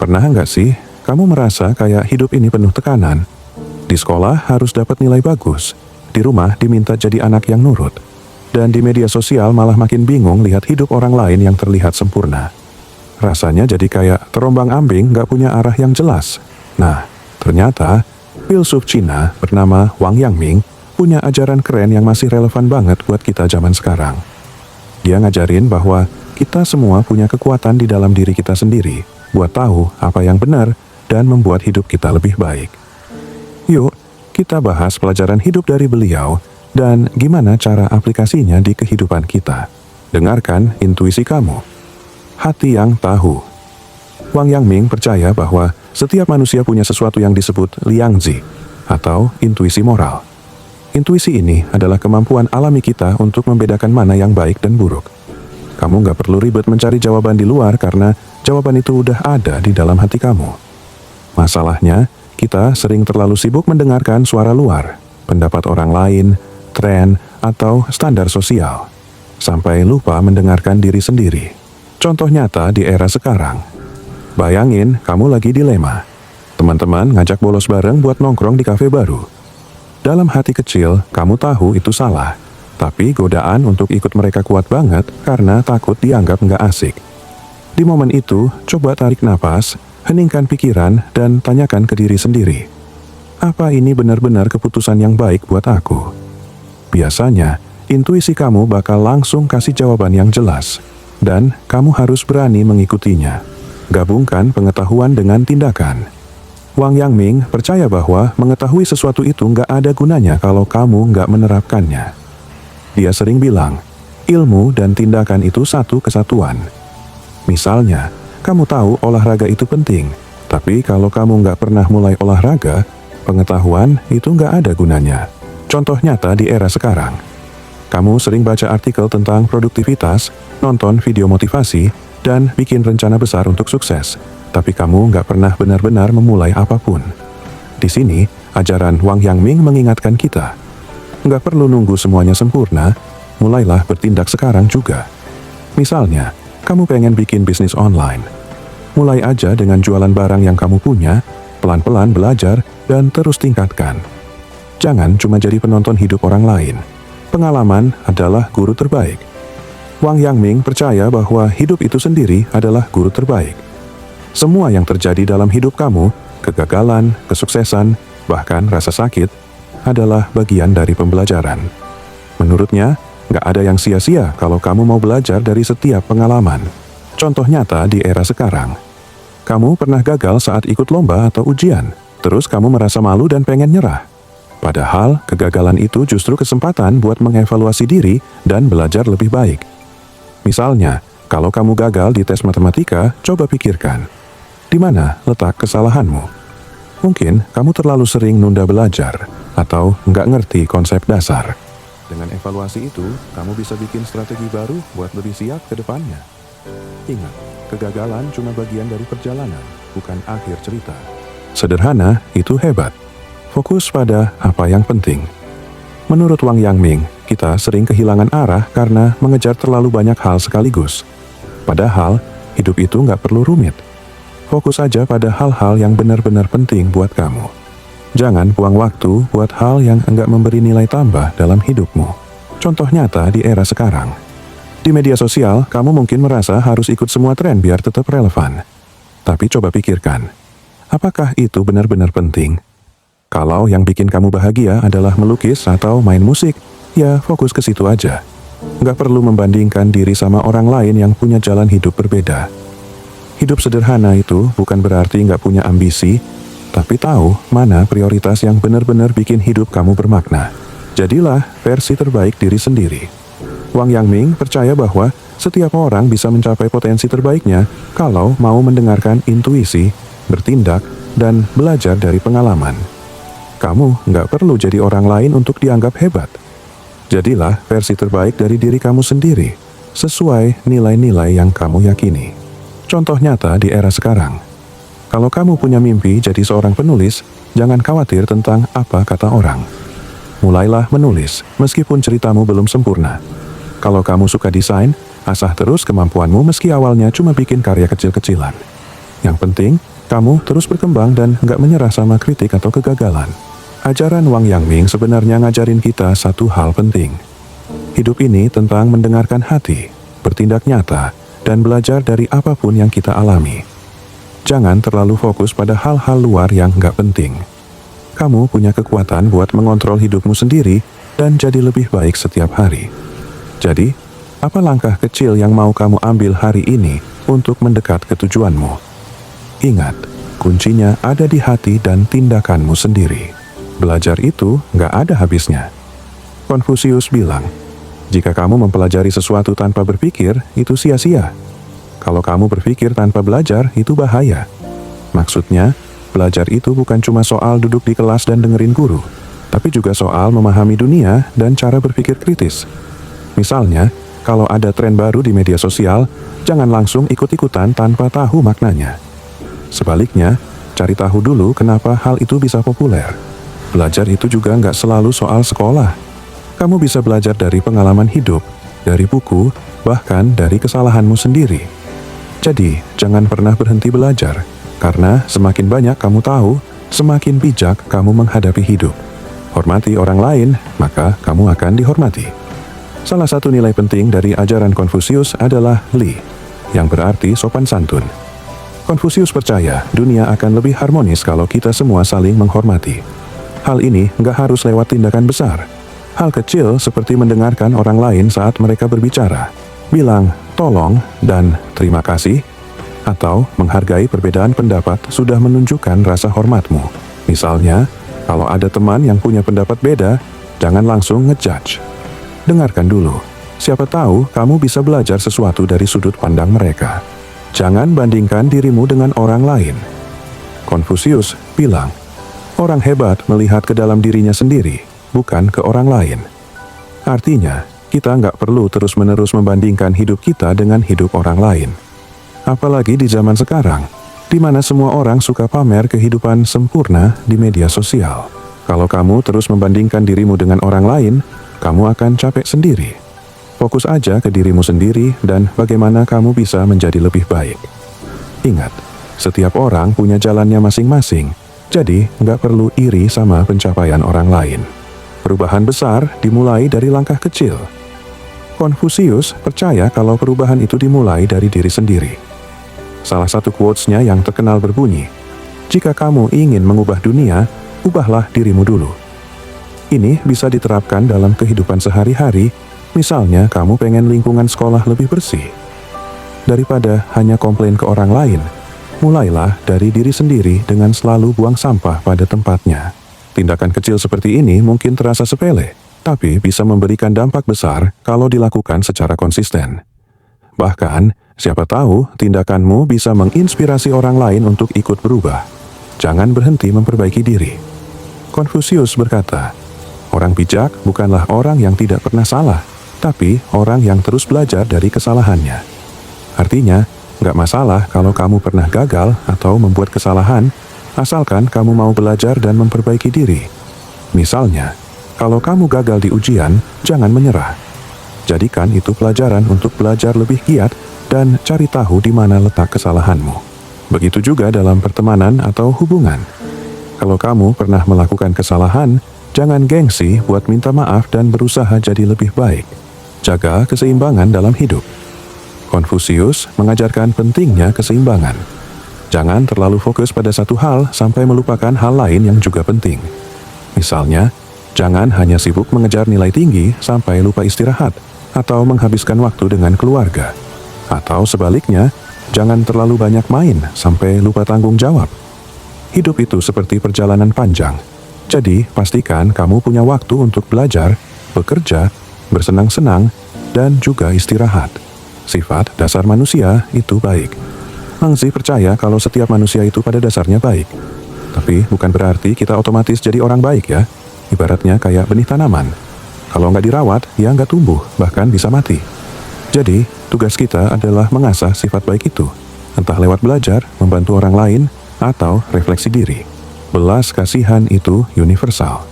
Pernah nggak sih kamu merasa kayak hidup ini penuh tekanan? Di sekolah harus dapat nilai bagus, di rumah diminta jadi anak yang nurut, dan di media sosial malah makin bingung lihat hidup orang lain yang terlihat sempurna. Rasanya jadi kayak terombang-ambing nggak punya arah yang jelas. Nah, ternyata filsuf Cina bernama Wang Yangming punya ajaran keren yang masih relevan banget buat kita zaman sekarang. Dia ngajarin bahwa kita semua punya kekuatan di dalam diri kita sendiri buat tahu apa yang benar dan membuat hidup kita lebih baik. Yuk, kita bahas pelajaran hidup dari beliau dan gimana cara aplikasinya di kehidupan kita. Dengarkan intuisi kamu. Hati yang tahu. Wang Yangming percaya bahwa setiap manusia punya sesuatu yang disebut liangzi atau intuisi moral. Intuisi ini adalah kemampuan alami kita untuk membedakan mana yang baik dan buruk. Kamu nggak perlu ribet mencari jawaban di luar karena jawaban itu udah ada di dalam hati kamu. Masalahnya, kita sering terlalu sibuk mendengarkan suara luar, pendapat orang lain, tren, atau standar sosial, sampai lupa mendengarkan diri sendiri. Contoh nyata di era sekarang. Bayangin kamu lagi dilema. Teman-teman ngajak bolos bareng buat nongkrong di kafe baru. Dalam hati kecil, kamu tahu itu salah. Tapi godaan untuk ikut mereka kuat banget karena takut dianggap nggak asik. Di momen itu, coba tarik napas, heningkan pikiran, dan tanyakan ke diri sendiri. Apa ini benar-benar keputusan yang baik buat aku? Biasanya, intuisi kamu bakal langsung kasih jawaban yang jelas. Dan kamu harus berani mengikutinya. Gabungkan pengetahuan dengan tindakan. Wang Yangming percaya bahwa mengetahui sesuatu itu nggak ada gunanya kalau kamu nggak menerapkannya. Dia sering bilang, ilmu dan tindakan itu satu kesatuan. Misalnya, kamu tahu olahraga itu penting, tapi kalau kamu nggak pernah mulai olahraga, pengetahuan itu nggak ada gunanya. Contoh nyata di era sekarang. Kamu sering baca artikel tentang produktivitas, nonton video motivasi, dan bikin rencana besar untuk sukses, tapi kamu nggak pernah benar-benar memulai apapun. Di sini, ajaran Wang Yangming mengingatkan kita, nggak perlu nunggu semuanya sempurna, mulailah bertindak sekarang juga. Misalnya, kamu pengen bikin bisnis online. Mulai aja dengan jualan barang yang kamu punya, pelan-pelan belajar, dan terus tingkatkan. Jangan cuma jadi penonton hidup orang lain. Pengalaman adalah guru terbaik. Wang Yangming percaya bahwa hidup itu sendiri adalah guru terbaik. Semua yang terjadi dalam hidup kamu, kegagalan, kesuksesan, bahkan rasa sakit, adalah bagian dari pembelajaran. Menurutnya, nggak ada yang sia-sia kalau kamu mau belajar dari setiap pengalaman. Contoh nyata di era sekarang. Kamu pernah gagal saat ikut lomba atau ujian, terus kamu merasa malu dan pengen nyerah. Padahal, kegagalan itu justru kesempatan buat mengevaluasi diri dan belajar lebih baik. Misalnya, kalau kamu gagal di tes matematika, coba pikirkan, di mana letak kesalahanmu? Mungkin kamu terlalu sering nunda belajar, atau nggak ngerti konsep dasar. Dengan evaluasi itu, kamu bisa bikin strategi baru buat lebih siap ke depannya. Ingat, kegagalan cuma bagian dari perjalanan, bukan akhir cerita. Sederhana, itu hebat. Fokus pada apa yang penting. Menurut Wang Yangming, kita sering kehilangan arah karena mengejar terlalu banyak hal sekaligus. Padahal, hidup itu nggak perlu rumit. Fokus aja pada hal-hal yang benar-benar penting buat kamu. Jangan buang waktu buat hal yang enggak memberi nilai tambah dalam hidupmu. Contoh nyata di era sekarang. Di media sosial, kamu mungkin merasa harus ikut semua tren biar tetap relevan. Tapi coba pikirkan, apakah itu benar-benar penting? Kalau yang bikin kamu bahagia adalah melukis atau main musik, ya fokus ke situ aja. Nggak perlu membandingkan diri sama orang lain yang punya jalan hidup berbeda. Hidup sederhana itu bukan berarti nggak punya ambisi, tapi tahu mana prioritas yang benar-benar bikin hidup kamu bermakna. Jadilah versi terbaik diri sendiri. Wang Yangming percaya bahwa setiap orang bisa mencapai potensi terbaiknya kalau mau mendengarkan intuisi, bertindak, dan belajar dari pengalaman. Kamu nggak perlu jadi orang lain untuk dianggap hebat. Jadilah versi terbaik dari diri kamu sendiri, sesuai nilai-nilai yang kamu yakini. Contoh nyata di era sekarang. Kalau kamu punya mimpi jadi seorang penulis, jangan khawatir tentang apa kata orang. Mulailah menulis, meskipun ceritamu belum sempurna. Kalau kamu suka desain, asah terus kemampuanmu meski awalnya cuma bikin karya kecil-kecilan. Yang penting, kamu terus berkembang dan nggak menyerah sama kritik atau kegagalan. Ajaran Wang Yangming sebenarnya ngajarin kita satu hal penting. Hidup ini tentang mendengarkan hati, bertindak nyata, dan belajar dari apapun yang kita alami. Jangan terlalu fokus pada hal-hal luar yang nggak penting. Kamu punya kekuatan buat mengontrol hidupmu sendiri dan jadi lebih baik setiap hari. Jadi, apa langkah kecil yang mau kamu ambil hari ini untuk mendekat ke tujuanmu? Ingat, kuncinya ada di hati dan tindakanmu sendiri. Belajar itu nggak ada habisnya. Konfusius bilang, jika kamu mempelajari sesuatu tanpa berpikir, itu sia-sia. Kalau kamu berpikir tanpa belajar, itu bahaya. Maksudnya, belajar itu bukan cuma soal duduk di kelas dan dengerin guru, tapi juga soal memahami dunia dan cara berpikir kritis. Misalnya, kalau ada tren baru di media sosial, jangan langsung ikut-ikutan tanpa tahu maknanya. Sebaliknya, cari tahu dulu kenapa hal itu bisa populer. Belajar itu juga nggak selalu soal sekolah. Kamu bisa belajar dari pengalaman hidup, dari buku, bahkan dari kesalahanmu sendiri. Jadi, jangan pernah berhenti belajar, karena semakin banyak kamu tahu, semakin bijak kamu menghadapi hidup. Hormati orang lain, maka kamu akan dihormati. Salah satu nilai penting dari ajaran Konfusius adalah Li, yang berarti sopan santun. Konfusius percaya dunia akan lebih harmonis kalau kita semua saling menghormati. Hal ini nggak harus lewat tindakan besar. Hal kecil seperti mendengarkan orang lain saat mereka berbicara, bilang tolong dan terima kasih, atau menghargai perbedaan pendapat sudah menunjukkan rasa hormatmu. Misalnya, kalau ada teman yang punya pendapat beda, jangan langsung ngejudge. Dengarkan dulu, siapa tahu kamu bisa belajar sesuatu dari sudut pandang mereka. Jangan bandingkan dirimu dengan orang lain. Konfusius bilang, orang hebat melihat ke dalam dirinya sendiri, bukan ke orang lain. Artinya, kita nggak perlu terus-menerus membandingkan hidup kita dengan hidup orang lain. Apalagi di zaman sekarang, di mana semua orang suka pamer kehidupan sempurna di media sosial. Kalau kamu terus membandingkan dirimu dengan orang lain, kamu akan capek sendiri. Fokus aja ke dirimu sendiri dan bagaimana kamu bisa menjadi lebih baik. Ingat, setiap orang punya jalannya masing-masing, jadi nggak perlu iri sama pencapaian orang lain. Perubahan besar dimulai dari langkah kecil. Konfusius percaya kalau perubahan itu dimulai dari diri sendiri. Salah satu quotes-nya yang terkenal berbunyi, "Jika kamu ingin mengubah dunia, ubahlah dirimu dulu." Ini bisa diterapkan dalam kehidupan sehari-hari, misalnya kamu pengen lingkungan sekolah lebih bersih. Daripada hanya komplain ke orang lain, mulailah dari diri sendiri dengan selalu buang sampah pada tempatnya. Tindakan kecil seperti ini mungkin terasa sepele, tapi bisa memberikan dampak besar kalau dilakukan secara konsisten. Bahkan, siapa tahu tindakanmu bisa menginspirasi orang lain untuk ikut berubah. Jangan berhenti memperbaiki diri. Konfusius berkata, orang bijak bukanlah orang yang tidak pernah salah, tapi orang yang terus belajar dari kesalahannya. Artinya, nggak masalah kalau kamu pernah gagal atau membuat kesalahan, asalkan kamu mau belajar dan memperbaiki diri. Misalnya, kalau kamu gagal di ujian, jangan menyerah. Jadikan itu pelajaran untuk belajar lebih giat dan cari tahu di mana letak kesalahanmu. Begitu juga dalam pertemanan atau hubungan. Kalau kamu pernah melakukan kesalahan, jangan gengsi buat minta maaf dan berusaha jadi lebih baik. Jaga keseimbangan dalam hidup. Konfusius mengajarkan pentingnya keseimbangan. Jangan terlalu fokus pada satu hal sampai melupakan hal lain yang juga penting. Misalnya, jangan hanya sibuk mengejar nilai tinggi sampai lupa istirahat atau menghabiskan waktu dengan keluarga. Atau sebaliknya, jangan terlalu banyak main sampai lupa tanggung jawab. Hidup itu seperti perjalanan panjang. Jadi, pastikan kamu punya waktu untuk belajar, bekerja, bersenang-senang, dan juga istirahat. Sifat dasar manusia itu baik. Mengzi percaya kalau setiap manusia itu pada dasarnya baik. Tapi bukan berarti kita otomatis jadi orang baik ya. Ibaratnya kayak benih tanaman. Kalau nggak dirawat, ya nggak tumbuh, bahkan bisa mati. Jadi, tugas kita adalah mengasah sifat baik itu. Entah lewat belajar, membantu orang lain, atau refleksi diri. Belas kasihan itu universal.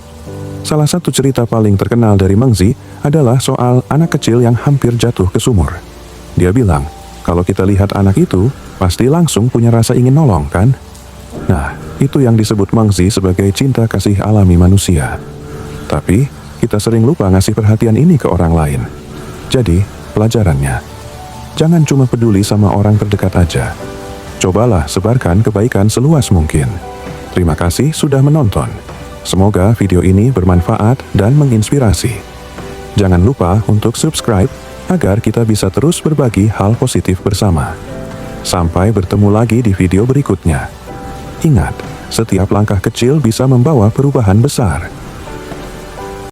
Salah satu cerita paling terkenal dari Mengzi adalah soal anak kecil yang hampir jatuh ke sumur. Dia bilang, kalau kita lihat anak itu, pasti langsung punya rasa ingin nolong kan? Nah, itu yang disebut Mangzi sebagai cinta kasih alami manusia. Tapi, kita sering lupa ngasih perhatian ini ke orang lain. Jadi, pelajarannya, jangan cuma peduli sama orang terdekat aja. Cobalah sebarkan kebaikan seluas mungkin. Terima kasih sudah menonton. Semoga video ini bermanfaat dan menginspirasi. Jangan lupa untuk subscribe agar kita bisa terus berbagi hal positif bersama. Sampai bertemu lagi di video berikutnya. Ingat, setiap langkah kecil bisa membawa perubahan besar.